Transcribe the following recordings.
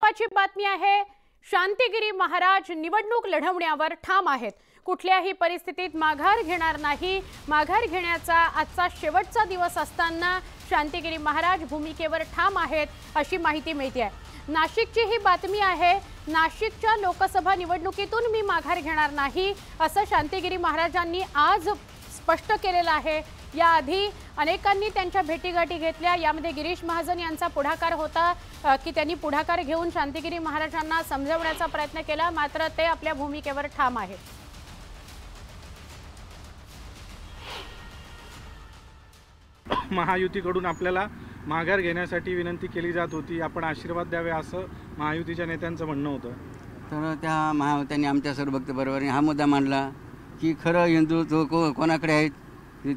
महत्त्वाची बातमी आहे। शांतिगिरी महाराज निवडणूक लढवण्यावर ठाम आहेत। कुठल्याही परिस्थितीत माघार घेणार नाही। माघार घेण्याचा आजचा शेवटचा दिवस असताना शांतिगिरी महाराज भूमिकेवर ठाम आहेत अशी माहिती मिळते आहे। नाशिकची ही बातमी आहे। नाशिकच्या लोकसभा निवडणुकीतून मी माघार घेणार नाही असं शांतिगिरी महाराजांनी आज स्पष्ट केलेलं आहे। याआधी अनेकांनी त्यांच्या भेटीगाठी घेतल्या। यामध्ये गिरीश महाजन यांचा पुढाकार होता की त्यांनी पुढाकार घेऊन शांतिगिरी महाराजांना समजवण्याचा प्रयत्न केला, मात्र ते आपल्या भूमिकेवर ठाम आहेत। महायुतीकडून आपल्याला माघार घेण्यासाठी विनंती केली जात होती, आपण आशीर्वाद द्यावे असं महायुतीच्या नेत्यांचं म्हणणं होतं। तर त्या त्यांनी आमच्या सर्वभक्त बरोबरीने हा मुद्दा मांडला की खरं हिंदुत्व कोणाकडे आहेत,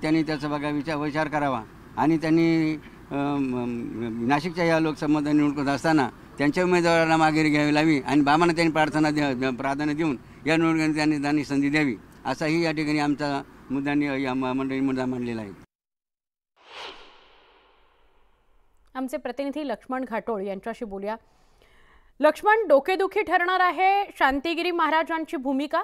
त्यांनी त्याचा बघा विचार करावा आणि त्यांनी नाशिकच्या या लोकसभा निवडणुकीत असताना त्यांच्या उमेदवाराला माघारी घ्यावी लावी आणि बाबांना त्यांनी प्राधान्य देऊन या निवडणुकीत त्यांनी संधी द्यावी असाही या ठिकाणी आमचा मुद्द्यांनी या मंडळी मुद्दा मांडलेला आहे। आमचे प्रतिनिधी लक्ष्मण घाटोळ यांच्याशी बोलूया। लक्ष्मण, डोकेदुखी ठरणार आहे शांतिगिरी महाराजांची भूमिका?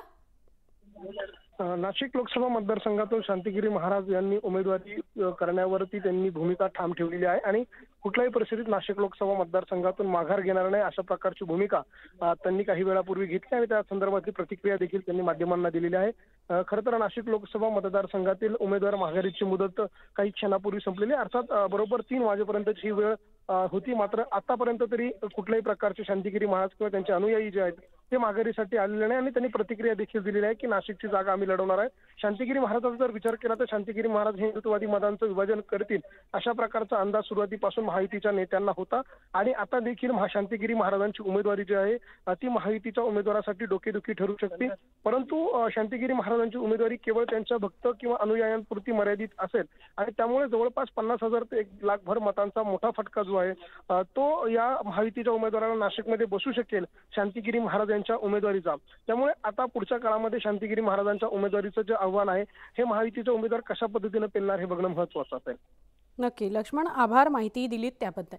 नाशिक लोकसभा मतदारसंघातून शांतिगिरी महाराज यांनी उमेदवारी करण्यावरती त्यांनी भूमिका ठाम ठेवलेली आहे आणि कुठल्याही परिस्थितीत नाशिक लोकसभा मतदारसंघातून माघार घेणार नाही अशा प्रकारची भूमिका त्यांनी काही वेळापूर्वी घेतली आणि त्या संदर्भातली प्रतिक्रिया देखील त्यांनी माध्यमांना दिलेली आहे। खरं तर नाशिक लोकसभा मतदारसंघातील उमेदवार माघारीची मुदत काही क्षणापूर्वी संपलेली, अर्थात बरोबर 3 वाजेपर्यंतची ही वेळ होती, मात्र आतापर्यंत तरी कुठल्याही प्रकारचे शांतिगिरी महाराज किंवा त्यांचे अनुयायी जे आहेत ते माघारीसाठी आलेले नाही आणि त्यांनी प्रतिक्रिया देखील दिलेली आहे की नाशिकची जागा आम्ही लढवणार आहे। शांतिगिरी महाराजांचा जर विचार केला तर शांतिगिरी महाराज हे हिंदुत्ववादी मतांचं विभाजन करतील अशा प्रकारचा अंदाज सुरुवातीपासून महायुतीच्या नेत्यांना होता आणि आता देखील शांतिगिरी महाराजांची उमेदवारी जी आहे ती महायुतीच्या उमेदवारासाठी डोकेदुखी ठरू शकते, परंतु शांतिगिरी महाराजांची उमेदवारी केवळ त्यांच्या भक्त किंवा अनुयायांपुरती मर्यादित असेल आणि त्यामुळे जवळपास 50,000 ते 1,00,000 मतांचा मोठा फटका जो आहे तो या महायुतीच्या उमेदवाराला नाशिकमध्ये बसू शकेल शांतिगिरी महाराज यांच्या उमेदवारीचा। त्यामुळे आता पुढच्या काळामध्ये शांतिगिरी महाराजांच्या उमेदवारीचं जे आव्हान आहे हे महायुतीचे उमेदवार कशा पद्धतीने पेलणार हे बघणं महत्त्वाचं असेल। नक्की लक्ष्मण, आभार माहिती दिलीत त्याबद्दल।